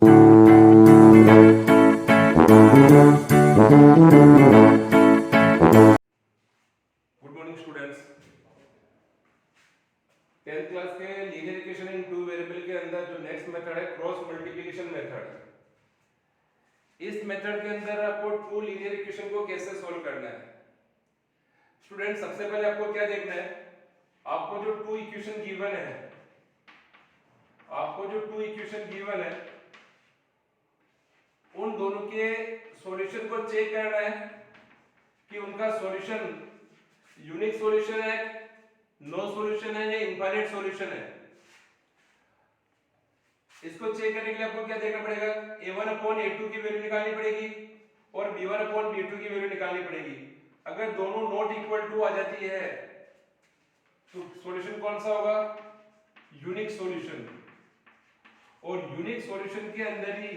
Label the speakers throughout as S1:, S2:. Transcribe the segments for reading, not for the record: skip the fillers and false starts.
S1: Good morning students. 10th class के linear equation in two variable के अंदर जो नेक्स्ट मेथड है क्रॉस मल्टीप्लिकेशन मेथड। इस मेथड के अंदर आपको टू लीनियर इक्वेशन को कैसे सॉल्व करना है। स्टूडेंट सबसे पहले आपको क्या देखना है, आपको जो टू इक्वेशन गिवन है उन दोनों के सॉल्यूशन को चेक करना है कि उनका सॉल्यूशन यूनिक सॉल्यूशन है, नो सॉल्यूशन है या इनफाइनाइट सॉल्यूशन है। इसको चेक करने के लिए आपको क्या देखना पड़ेगा, a1 अपॉन a2 की वैल्यू निकालनी पड़ेगी और b1 अपॉन b2 की वैल्यू निकालनी पड़ेगी। अगर दोनों नॉट इक्वल टू आ जाती है तो सॉल्यूशन कौन सा होगा, यूनिक सॉल्यूशन। और यूनिक सॉल्यूशन के अंदर ही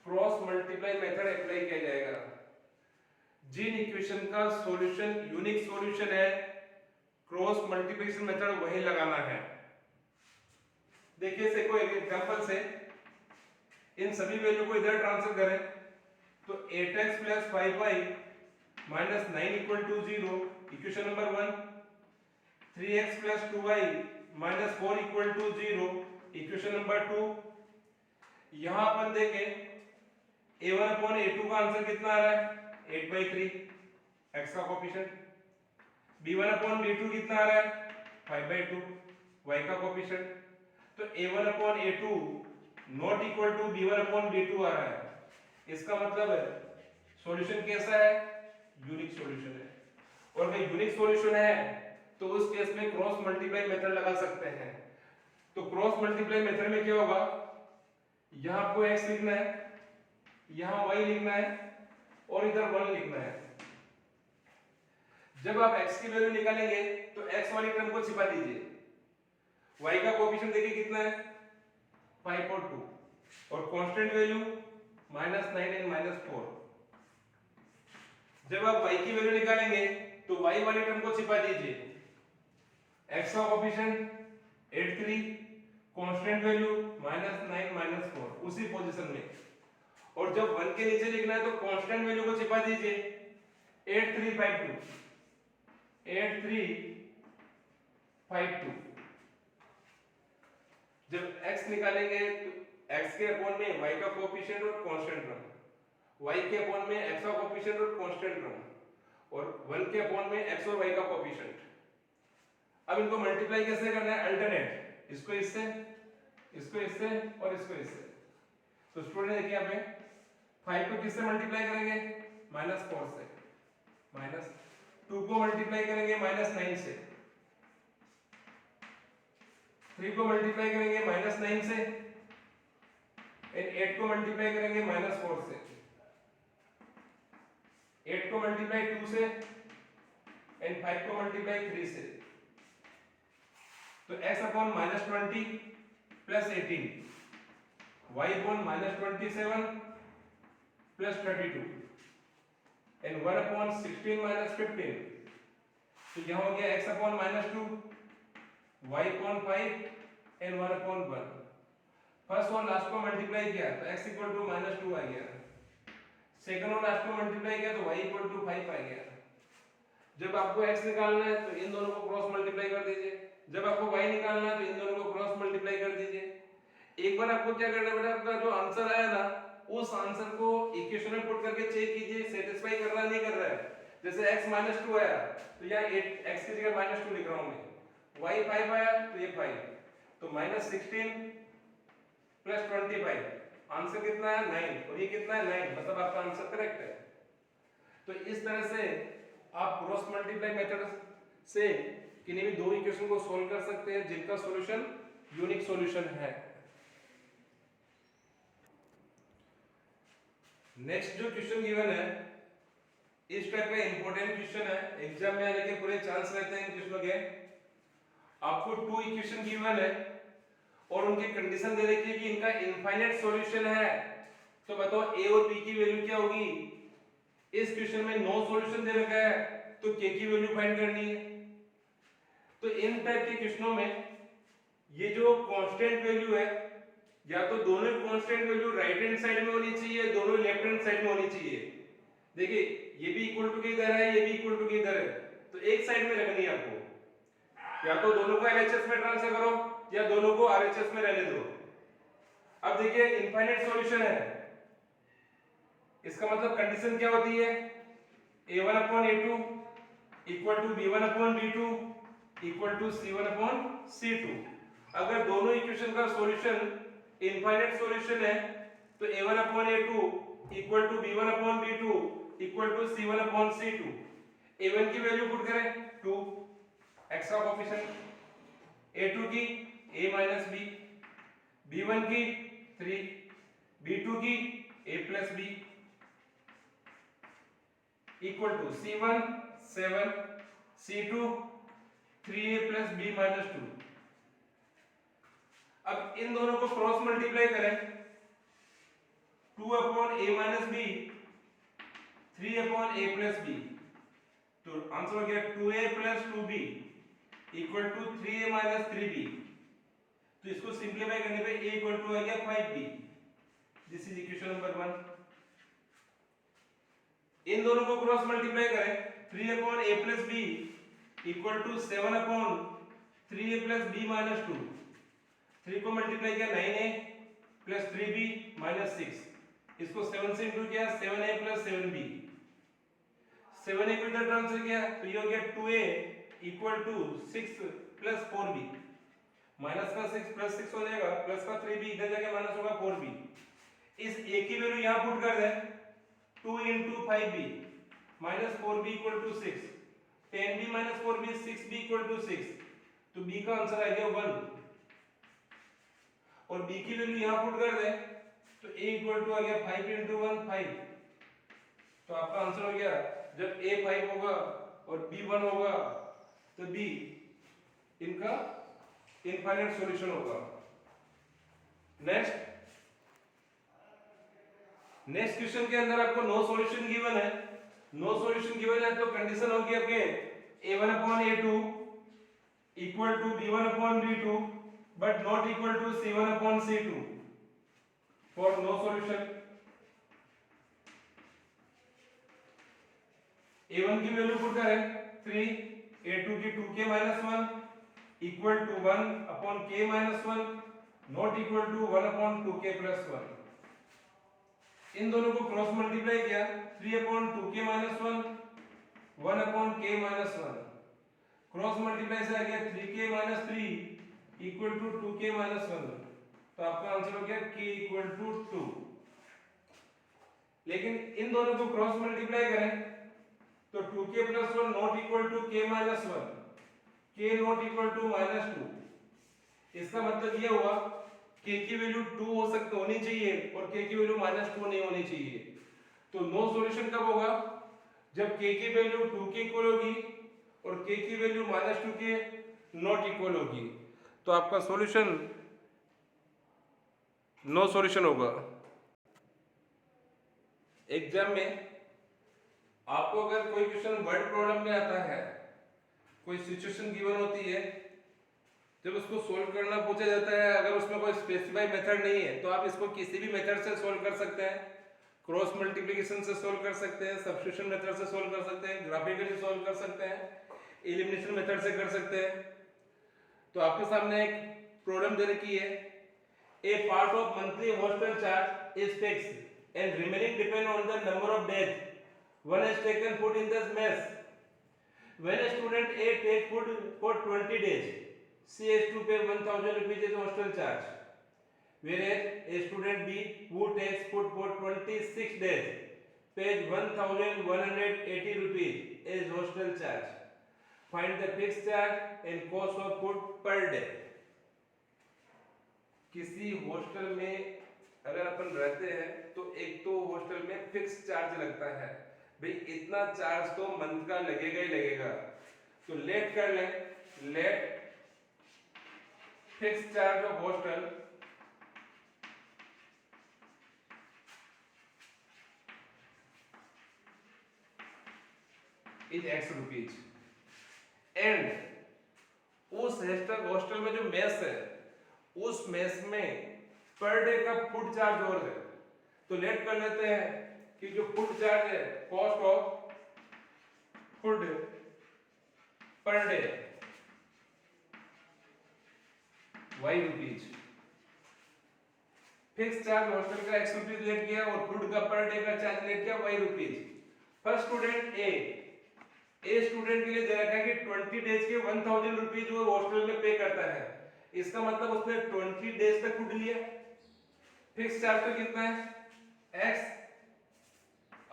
S1: क्रॉस मल्टीप्लाई मेथड अप्लाई किया जाएगा। जिन इक्वेशन का सॉल्यूशन यूनिक सॉल्यूशन है, क्रॉस मल्टीप्लिकेशन मेथड वही लगाना है। देखिए इसे कोई एग्जांपल से इन सभी वैल्यू को इधर ट्रांसफर करें तो 8x + 5y - 9 = 0 equation number 1, 3x + 2y - 4 = 0 equation number 2। यहां अपन देखें a1 अपॉन a2 का आंसर कितना आ रहा है, 8/3 x का कोएफिशिएंट। b1 अपॉन b2 कितना आ रहा है, 5/2 y का कोएफिशिएंट। तो a1 upon a2 not equal to b1 upon b2 आ रहा है। इसका मतलब है सॉल्यूशन कैसा है, यूनिक सॉल्यूशन है। और भाई यूनिक सॉल्यूशन है तो उस केस में क्रॉस मल्टीप्लाई मेथड लगा सकते हैं। तो क्रॉस मल्टीप्लाई मेथड में क्या होगा, यहां आपको x लिखना है, यहां y लिखना है और इधर 1 लिखना है। जब आप x की वैल्यू निकालेंगे तो x वाली टर्म को छिपा दीजिए। y का कोएफिशिएंट देखिए कितना है, 5.2 और कांस्टेंट वैल्यू -9 और -4। जब आप y की वैल्यू निकालेंगे तो y वाली टर्म को छिपा दीजिए। x का कोएफिशिएंट 8.3, कांस्टेंट वैल्यू -9 - 4 उसी पोजीशन में। और जब 1 के नीचे लिखना है तो कांस्टेंट वैल्यू को छिपा दीजिए 8352 8352। जब x निकालेंगे तो x के अपॉन में y का कोएफिशिएंट और कांस्टेंट टर्म, y के अपॉन में x का कोएफिशिएंट और कांस्टेंट टर्म और 1 के अपॉन में x और y का कोएफिशिएंट। अब इनको मल्टीप्लाई कैसे करना है, अल्टरनेट, इसको इससे और इसको इससे। तो स्टूडेंट देखिए यहां पे 5 को किससे मल्टीप्लाई करेंगे, -4 से, -2 को मल्टीप्लाई करेंगे -9 से, 3 को मल्टीप्लाई करेंगे -9 से, और 8 को मल्टीप्लाई करेंगे -4 से, 8 को मल्टीप्लाई 2 से और 5 को मल्टीप्लाई 3 से। तो x upon -20 + 18, y upon -27 + 32 and 1 upon 16 - 15। तो यहां हो गया x upon -2, y upon 5 and 1 upon 1। First और लास्ट को मल्टीप्लाई किया तो x = -2 आ गया, सेकंड और लास्ट को मल्टीप्लाई किया तो y = 5 आ गया। जब आपको x निकालना है तो इन दोनों को क्रॉस मल्टीप्लाई कर दीजिए, जब आपको y निकालना है तो इन दोनों को क्रॉस मल्टीप्लाई कर दीजिए। एक बार आपको क्या करना बेटा, आपका जो आंसर आया ना उस आंसर को इक्वेशन में पुट करके चेक कीजिए सेटिस्फाई कर रहा है नहीं कर रहा है। जैसे x -2 आया तो यहाँ 8x की जगह -2 लिख रहा हूं मैं, y 5 आया तो ये 5, तो -16 + 25 आंसर कितना है 9 और ये कितना है 9, मतलब आपका आंसर करेक्ट है। तो इस तरह से आप क्रॉस मल्टीप्लाई मेथड से किन्हीं भी दो इक्वेशन को सॉल्व कर सकते हैं जिनका सॉल्यूशन यूनिक सॉल्यूशन है। नेक्स्ट जो क्वेश्चन गिवन है इस टाइप का इंपॉर्टेंट क्वेश्चन है, एग्जाम में आने के पूरे चांस रहते हैं इन क्वेश्चनों के। आपको टू इक्वेशन गिवन है और उनकी कंडीशन दे रखी है कि इनका इनफाइनाइट सॉल्यूशन है। तो बताओ a और b की वैल्यू क्या होगी। इस क्वेश्चन में नो सॉल्यूशन दे रखा है तो k की वैल्यू फाइंड करनी है। तो इन टाइप के क्वेश्चनों में ये जो कांस्टेंट वैल्यू है या तो दोनों constant value right hand side में होनी चाहिए, दोनों लेफ्ट हैंड साइड में होनी चाहिए। देखिए ये भी इक्वल टू किधर है, ये भी इक्वल टू किधर है, तो एक साइड में रखनी है आपको। या तो दोनों को एलएचएस में ट्रांसफर करो या दोनों को आरएचएस में रहने दो। अब देखिए इनफाइनाइट सॉल्यूशन है, इसका मतलब कंडीशन क्या होती है, a1 upon a2 equal to b1 upon b2 equal to c1 upon c2। अगर दोनों इक्वेशन का सॉल्यूशन इनफाइनाइट सॉल्यूशन है तो a1 upon a2 equal to b1 upon b2 equal to c1 upon c2। a1 की value put करें 2, x का coefficient, a2 की a minus b, b1 की 3, b2 की a plus b equal to c1 7, c2 3a plus b minus 2। अब इन दोनों को cross multiply करें, 2 upon a minus b 3 upon a plus b, तो आंसर हो गया 2a plus 2b equal to 3a minus 3b। तो इसको सिंपलीफाई करने पे a इक्वल टू आ गया 5b। This is equation number 1। इन दोनों को क्रॉस मल्टीप्लाई करें, 3 upon a plus b equal to 7 upon 3a plus b minus 2। 3 को मल्टीप्लाई किया 9a plus 3b minus 6, इसको 7 से इंटू किया 7a plus 7b, 7a को इधर ट्रांसफर किया तो ये हो गया 2a equal to 6 plus 4b, minus का 6 प्लस 6 हो जाएगा, प्लस का 3b इधर जाके माइनस होगा 4b। इस a की वैल्यू यहां पुट कर दें, 2 into 5b minus 4b equal to 6, 10b minus 4b 6b equal to 6, तो b का आंसर आ गया 1। और b की वैल्यू यहां पुट कर दें तो a इक्वल टू आ गया 5 into 1 5। तो आपका आंसर हो गया, जब a 5 होगा और b 1 होगा तो b इनका इनफाइनाइट सॉल्यूशन होगा। नेक्स्ट क्वेश्चन के अंदर आपको नो सॉल्यूशन गिवन है, नो सॉल्यूशन गिवन है तो कंडीशन होगी आपके a1 upon a2 equal to b1 upon b2 but not equal to c1 upon c2 for no solution. a1 की वैल्यू पुट करें 3, a2 की 2k minus 1 equal to 1 upon k minus 1 not equal to 1 upon 2k plus 1। इन दोनों को cross multiply किया, 3 upon 2k minus 1 1 upon k minus 1, cross multiply से आ गया 3k minus 3 equal to 2k minus 1, तो आपका आंसर हो गया k इक्वल टू 2। लेकिन इन दोनों को क्रॉस मल्टीप्लाई करें तो 2k plus 1 not equal to k minus 1, k not equal to -2। इसका मतलब ये हुआ k की वैल्यू 2 होनी चाहिए और k की वैल्यू -2 नहीं होनी चाहिए। तो नो सॉल्यूशन कब होगा, जब k की वैल्यू 2 के इक्वल होगी और k की वैल्यू -2 के नॉट इक्वल होगी, तो आपका सॉल्यूशन नो सॉल्यूशन होगा। एग्जाम में आपको अगर कोई क्वेश्चन वर्ड प्रॉब्लम में आता है, कोई सिचुएशन गिवन होती है, जब उसको सोल्व करना पूछा जाता है, अगर उसमें कोई स्पेसिफाइड मेथड नहीं है तो आप इसको किसी भी मेथड से सोल्व कर सकते हैं। क्रॉस मल्टीप्लिकेशन से सोल्व कर सकते हैं, सब्स्टिट्यूशन मेथड से सोल्व कर सकते हैं, ग्राफिकली सोल्व कर सकते हैं, एलिमिनेशन मेथड से कर सकते हैं। तो आपके सामने एक प्रॉब्लम दे रखी है, a part of monthly hostel charge is fixed and remaining depend on the number of days one has taken food in the mess. When a student A take food for 20 days, she has to pay 1000 rupees as hostel charge, whereas a student B who takes food for 26 days pays 1180 rupees as hostel charge. Find the fixed charge and cost of food per day. किसी hostel में अगर अपन रहते हैं तो एक तो hostel में fix charge लगता है, भाई इतना चार्ज तो मंथ का लगेगा ही लगेगा। तो लेट कर लें, let fix charge of hostel is x rupees and उस हॉस्टल में जो मेस है, उस मेस में पर डे का फुट चार्ज और है, तो लेट कर लेते हैं कि जो फुट चार्ज है, cost of food per day y rupees, fix charge hostel का एक्स रुपीज लेट किया और फूड का पर डे का चार्ज लेट किया y rupees. First student A student के लिए दे रखा है कि 20 डेज के 1000 रुपीज वो हॉस्टल में पे करता है, इसका मतलब उसने 20 डेज तक फूड लिया। फिक्स चार्ज तो कितना है x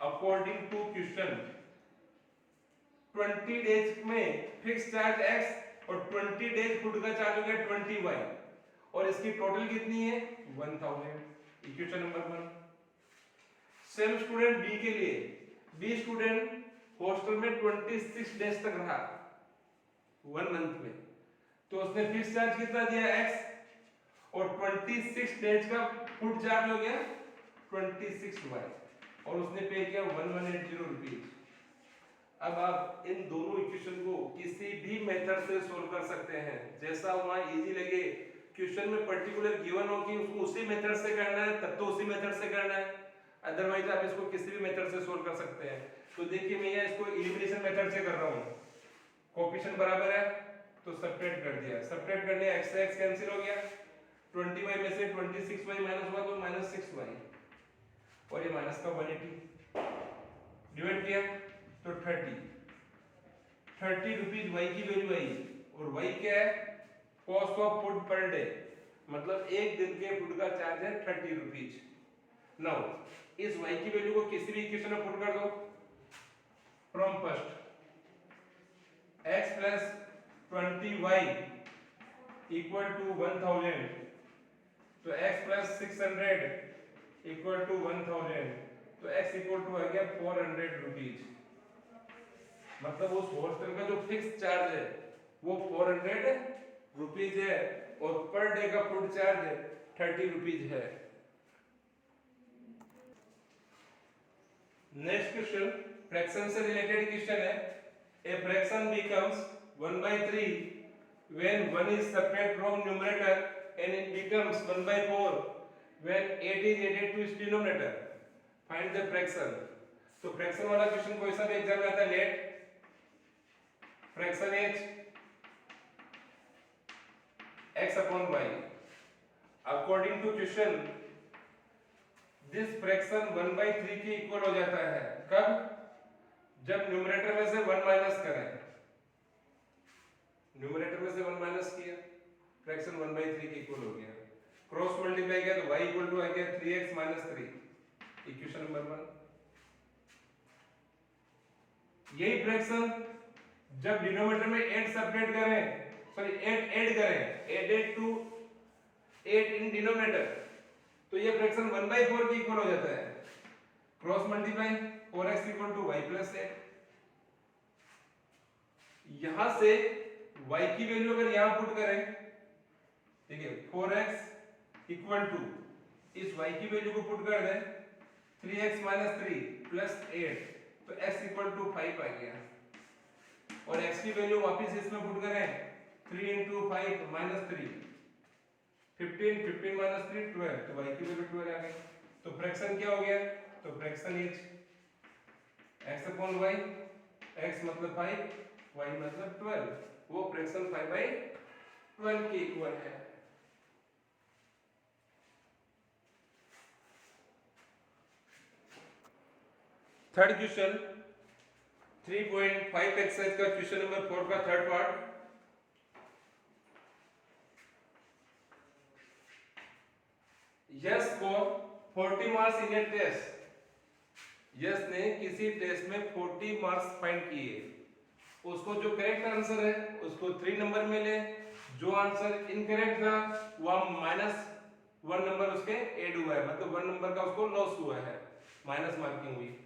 S1: according to question, 20 days में फिक्स चार्ज x और 20 डेज फूड का चार्ज हो गया 20y और इसकी टोटल कितनी है 1000, equation number 1। Same student B के लिए, बी स्टूडेंट हॉस्टल में 26 डेज तक रहा 1 मंथ में, तो उसने फिक्स चार्ज कितना दिया x और 26 डेज का फूड चार्ज हो गया 26y और उसने पे किया 1180 रुपीज। अब आप इन दोनों इक्वेशन को किसी भी मेथड से सोल्व कर सकते हैं, जैसा वहां इजी लगे। क्वेश्चन में पर्टिकुलर गिवन हो कि उसको उसी मेथड से करना है तब तो उसी मेथड से करना है, अदरवाइज आप इसको किसी भी मेथड से सोल्व कर सकते हैं। तो देखिए मैं यहाँ इसको एलिमिनेशन मेथड से कर रहा हूँ, कोएफिशिएंट बराबर है तो सब्ट्रैक्ट कर दिया, सब्ट्रैक्ट करने x से x कैंसिल हो गया, 20y में से 26y माइनस हुआ तो -6y और ये माइनस का 180 डिवाइड किया तो 30 रुपीज y की वैल्यू आई और y क्या है cost of food per day, मतलब एक दिन के फूड का चार्ज है 30 रुपीज। नाउ इस y की वैल्यू को किसी भी इक्वेशन में पुट कर दो, from first x plus 20y equal to 1000, तो x प्लस 600 इक्वल टू 1000, तो x इक्वल टू आ गया 400 रुपीज। मतलब उस हॉस्टल का जो फिक्स चार्ज है वो 400 रुपीज है और पर डे का फूड चार्ज 30 रुपीज है। नेक्स्ट क्वेश्चन फ्रैक्शन से रिलेटेड क्वेश्चन है। A fraction becomes 1/3 when 1 is subtracted from numerator and it becomes 1/4 when 8 is added to its denominator. Find the fraction. तो फ्रैक्शन वाला question कोई सा भी exam में आता है, let fraction h x upon y according to question this fraction 1/3 के equal हो जाता है। कब? जब न्यूमरेटर में से 1 माइनस करें, न्यूमरेटर में से 1 माइनस किया, फ्रैक्शन 1/3 के इक्वल हो गया, क्रॉस मल्टीप्लाई किया तो y इक्वल टू आ गया 3x - 3, इक्वेशन नंबर 1। यही फ्रैक्शन जब डिनोमिनेटर में 8 सब्ट्रैक्ट करें, सॉरी 8 ऐड करें, एडेड टू 8 इन डिनोमिनेटर, तो ये फ्रैक्शन 1/4 के इक्वल हो जाता है, cross multiply 4x equal to y plus 8। यहां से y की वैल्यू अगर यहां पुट करें, ठीक है, 4x इक्वल टू इस y की वैल्यू को पुट कर दें 3x - 3 प्लस 8, तो x इक्वल टू 5 आ गया और x की वैल्यू वापस इसमें पुट करें 3 × 5 - 3 15 15 - 3 12, तो y की वैल्यू 12 आ गई। तो फ्रैक्शन क्या हो गया? तो fraction h x upon y, x मतलब 5, y मतलब 12, वो फ्रैक्शन 5/12 के इक्वल है। थर्ड क्वेश्चन 3.5 एक्सरसाइज का क्वेश्चन नंबर 4 का third part. Yash for 40 marks in a test, Yash ने किसी टेस्ट में 40 मार्क्स फाइंड किए, उसको जो करेक्ट आंसर है उसको 3 नंबर मिले, जो आंसर इनकरेक्ट था वह -1 नंबर उसके ऐड हुआ है, मतलब 1 नंबर का उसको लॉस हुआ है, माइनस मार्किंग हुई।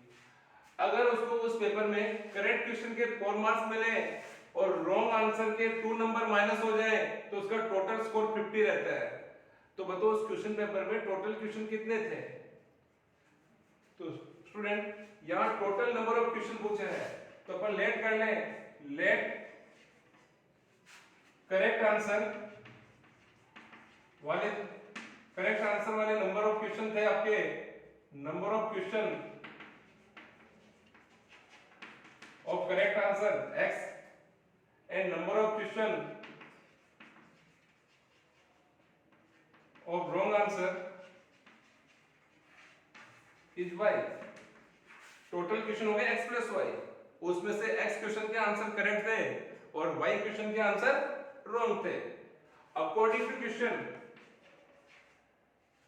S1: अगर उसको उस पेपर में करेक्ट क्वेश्चन के 4 मार्क्स मिले और रॉन्ग आंसर के 2 नंबर माइनस हो जाए तो उसका टोटल स्कोर 50 रहता है। तो बताओ उस क्वेश्चन पेपर में टोटल क्वेश्चन कितने थे? तो स्टूडेंट यहाँ टोटल नंबर ऑफ क्वेश्चन पूछे हैं, तो अपन लेट कर लें, लेट करेक्ट आंसर वाले करेक्ट आंसर वाले नंबर ऑफ क्वेश्चन थे आपके, number of question of correct answer x and number of question of wrong answer is y। Total question हो गए x प्लस वाई, उसमें से x क्वेश्चन के answer correct थे और y क्वेश्चन के आंसर रॉन्ग थे। अकॉर्डिंग टू क्वेश्चन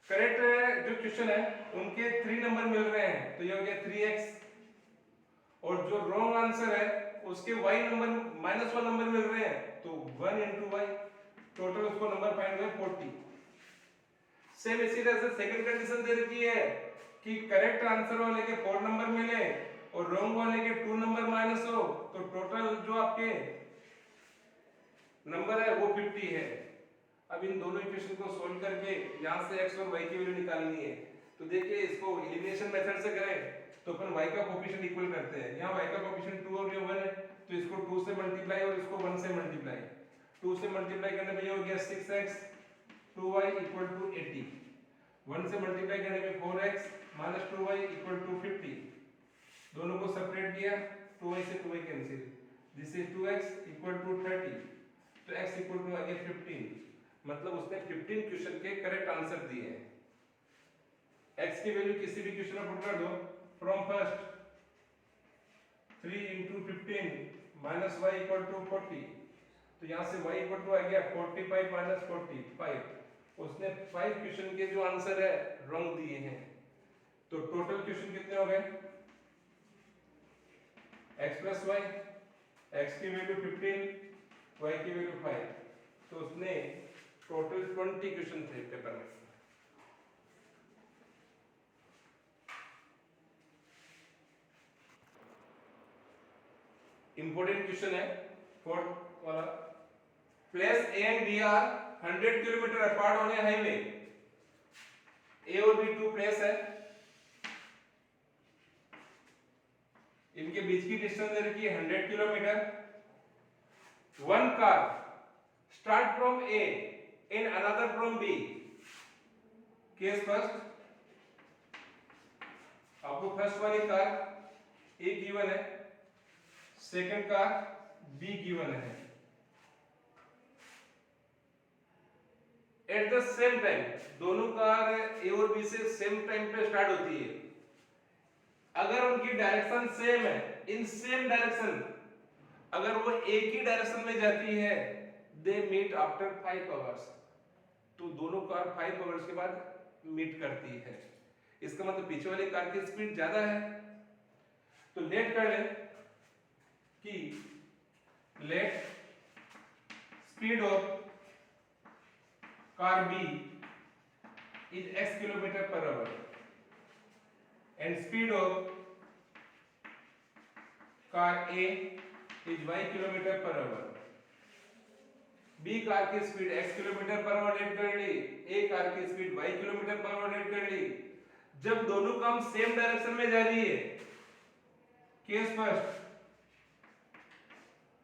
S1: करेक्ट जो क्वेश्चन है उनके 3 नंबर मिल रहे हैं, तो ये हो गया 3x, और जो रॉन्ग आंसर है उसके y नंबर -1 नंबर मिल रहे हैं, तो 1 into y, टोटल उसको नंबर फाइंड हुए 40। सेम इसी तरह से सेकंड कंडीशन दे रखी है कि करेक्ट आंसर वाले के 4 नंबर मिले और रॉन्ग वाले के 2 नंबर माइनस हो, तो टोटल जो आपके नंबर है वो 50 है। अब इन दोनों इक्वेशन को सॉल्व करके यहां से x और y की वैल्यू निकालनी है। तो देखिए इसको एलिमिनेशन मेथड से करें तो अपन y का कोएफिशिएंट इक्वल करते हैं। यहाँ y का कोएफिशिएंट 2 और ये 1 है, तो इसको 2 से मल्टीप्लाई और इसको 1 से मल्टीप्लाई, 2 से मल्टीप्लाई करने पे ये हो गया 6x 2y इक्वल टू 80, 1 से मल्टीप्लाई करने पे 4x minus 2y equal to 50, दोनों को सेपरेट किया, 2y से 2y cancel, this is 2x equal to 30, तो x इक्वल टू आ गया 15, मतलब उसने 15 क्वेश्चन के करेक्ट आंसर दिए हैं। x की वैल्यू किसी भी क्वेश्चन में पुट कर दो, from first 3 into 15 minus y equal to 40, तो यहाँ से y इक्वल टू आ गया 45 माइनस 45, उसने 5 क्वेश्चन के जो आंसर है रॉन्ग दिए हैं, तो टोटल क्वेश्चन कितने हो गए, x प्लस वाई, x की वैल्यू 15, y की वैल्यू 5, तो उसने टोटल 20 क्वेश्चन थे पेपर में। इंपॉर्टेंट क्वेश्चन है फोर्थ वाला, place A and B are 100 kilometre apart on a highway, A और बी 2 प्लेस है, इनके बीच की डिस्टेंस दे रखी है 100 kilometre, one car start from A in another from B, case first, आपको फर्स्ट वाली कार ए गिवन है, सेकंड कार बी गिवन है, एट द सेम टाइम, दोनों कार ए और बी से सेम टाइम पे स्टार्ट होती है, अगर उनकी डायरेक्शन सेम है, इन सेम डायरेक्शन, अगर वो एक ही डायरेक्शन में जाती है, दे मीट आफ्टर 5 आवर्स, तो दोनों कार 5 आवर्स के बाद मीट करती है, इसका मतलब पीछे वाली कार की स्पीड ज्यादा है, तो लेट कर लें कि let speed of car B is x kilometre per hour and speed of car A is y kilometre per hour. B car की speed x kilometre per hour let कर ली, A कार की speed y kilometre per hour let कर ली। जब दोनों काम same direction में जा रही है, case first,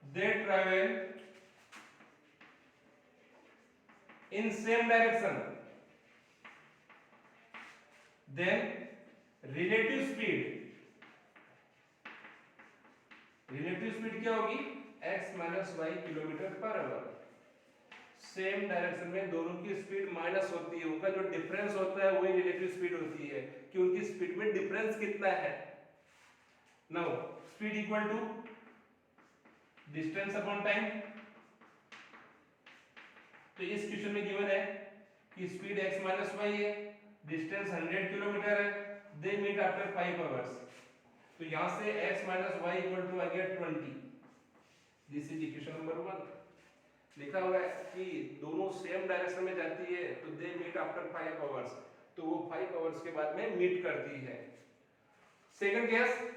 S1: they travel in same direction, then relative speed क्या होगी, x minus y kilometre per hour. Same direction में दोनों की स्पीड माइनस होती है, उनका जो डिफरेंस होता है वही रिलेटिव स्पीड होती है, कि उनकी स्पीड में डिफरेंस कितना है। Now speed equal to distance upon time, तो इस क्वेश्चन में गिवन है कि स्पीड x माइनस वाई है, डिस्टेंस 100 किलोमीटर है, दे मीट आफ्टर 5 आवर्स, तो यहां से x minus y equal to आ गया 20, दिस इज इक्वेशन नंबर 1। लिखा हुआ है कि दोनों सेम डायरेक्शन में जाती है, तो दे मीट आफ्टर 5 आवर्स, तो वो 5 आवर्स के बाद में मीट करती है। Second case,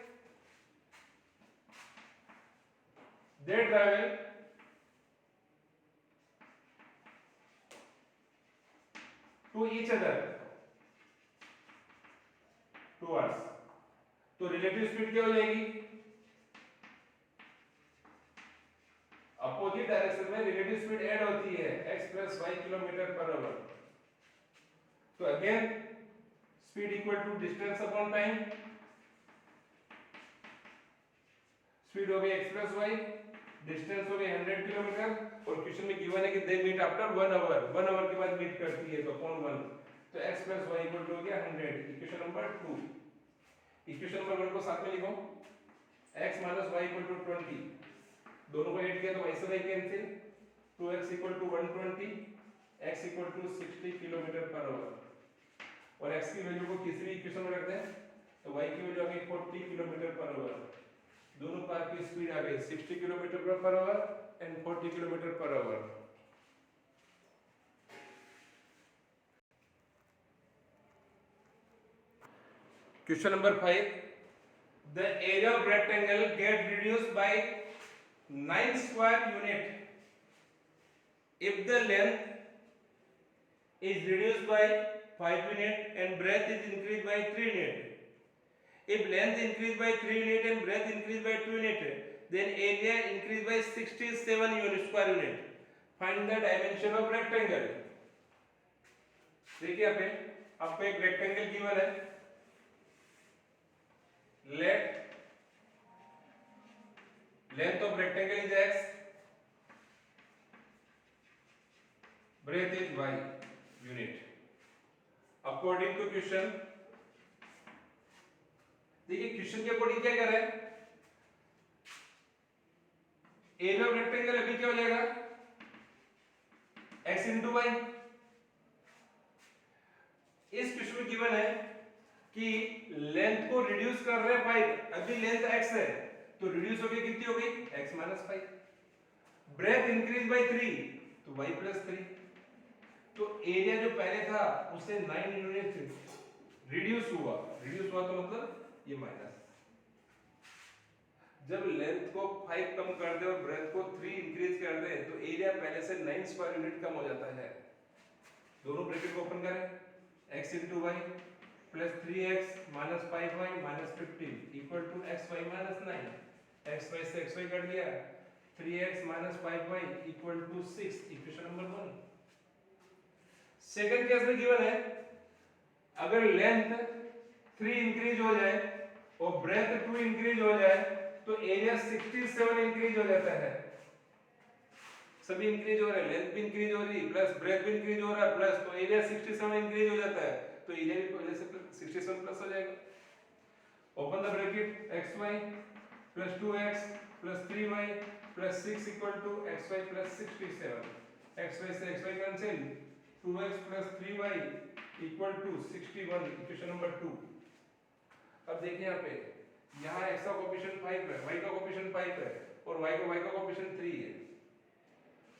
S1: they travel to each other towards, तो रिलेटिव स्पीड क्या हो जाएगी, अपोजिट डायरेक्शन में रिलेटिव स्पीड ऐड होती है x plus y kilometre per hour, तो again speed equal to distance upon time, speed हो गई x प्लस वाई, डिस्टेंस हो गई 100 किलोमीटर, और क्वेश्चन में गिवन है कि they meet after 1 hour, 1 hour के बाद मीट करती है, तो अपॉन 1, तो x plus y equal to हो गया 100। Equation number 2। इक्वेशन नंबर 1 को साथ में लिखो, x minus y equal to 20, दोनों को ऐड किया तो y से y cancel, 2x equal to 120, x equal to 60 kilometre per hour, और x की वैल्यू को तीसरी इक्वेशन में रख दें तो y की वैल्यू आ गई 40 किलोमीटर पर आवर। दोनों कार की स्पीड आ गई 60 kilometre per our and 40 kilometre per our. Question number 5, the area of rectangle gate reduced by 9 square unit if the length is reduced by 5 unit and breadth is increased by 3 unit. If length increased by 3 unit and breadth increased by 2 unit, then area increased by 67 unit square unit. Find the dimension of rectangle. देखिए यहाँ पे आपको एक rectangle given है, length of rectangle is x, breadth is y unit. According to question, देखिए question के according क्या कर रहे हैं, एरिया ऑफ रेक्टेंगल अभी क्या हो जाएगा x इंटू वाई। इस क्वेश्चन में गिवन है कि लेंथ को रिड्यूस कर रहे हैं 5, अभी लेंथ x है तो रिड्यूस हो गई, कितनी हो गई x minus 5। Breadth increase by 3 तो y प्लस 3, तो एरिया जो पहले था उससे 9 यूनिट रिड्यूस हुआ तो मतलब ये माइनस। जब लेंथ को 5 कम कर दे और ब्रेथ को 3 इंक्रीज कर दे तो एरिया पहले से 9 स्क्वायर यूनिट कम हो जाता है। दोनों ब्रैकेट को ओपन करें, x into Y plus 3x minus 5y minus 15 equal to xy minus 9, xy से xy कट गया, 3x minus 5y equal to 6, equation number 1। Second case में गिवन है अगर लेंथ 3 इंक्रीज हो जाए और ब्रेथ 2 इंक्रीज हो जाए तो एरिया 67 इंक्रीज हो जाता है। सभी इंक्रीज हो रहे हैं, लेंथ भी इंक्रीज हो रही प्लस ब्रेथ भी इंक्रीज हो रहा है प्लस, तो एरिया 67 इंक्रीज हो जाता है, तो एरिया भी पहले से 67 प्लस हो जाएगा। Open the bracket, xy plus 2x plus 3y plus 6 equal to xy plus 67, xy से xy cancel, 2x plus 3y equal to 61, equation number 2। अब देखिए यहाँ पे, यहाँ x का कोएफिशिएंट 5 है, y का कोएफिशिएंट 5 है और y का कोएफिशिएंट 3 है,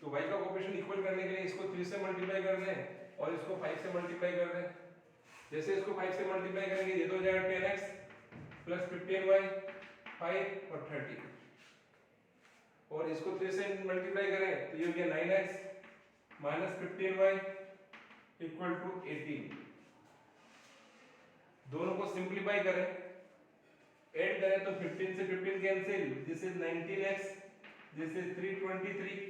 S1: तो y का कोएफिशिएंट इक्वल करने के लिए इसको 3 से मल्टीप्लाई कर दें और इसको 5 से मल्टीप्लाई कर दें। जैसे इसको 5 से मल्टीप्लाई करेंगे ये तो हो जाएगा 10x प्लस 15y 5 और 30, और इसको 3 से मल्टीप्लाई करें तो ये हो गया 9x minus 15y equal to 18। दोनों को सिंप्लीफाई करें, ऐड करें तो 15 से 15 cancel, this is 19x, this is 323,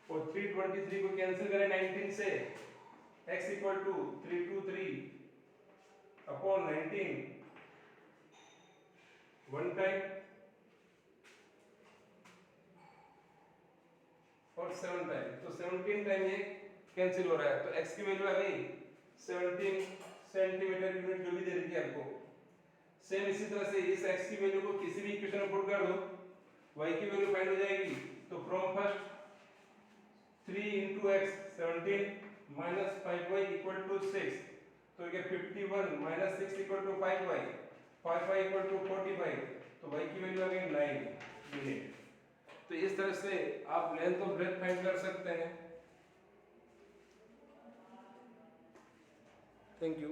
S1: और 323 को कैंसिल करें 19 से, x equal to 323 upon 19, 1 time और 7 टाइम, तो 17 टाइम ये कैंसिल हो रहा है, तो x की वैल्यू आ गई 17 सेंटीमीटर यूनिट, जो भी दे रखी है आपको। सेम इसी तरह से इस x की वैल्यू को किसी भी इक्वेशन में पुट कर दो, y की वैल्यू फाइंड हो जाएगी, तो from first 3 into x 17 minus 5y equal to 6, तो ये 51 minus 6 equal to 5y, 5y equal to 45, तो y की वैल्यू आ गई 9 यूनिट। तो इस तरह से आप लेंथ और ब्रेथ फाइंड कर सकते हैं। Thank you.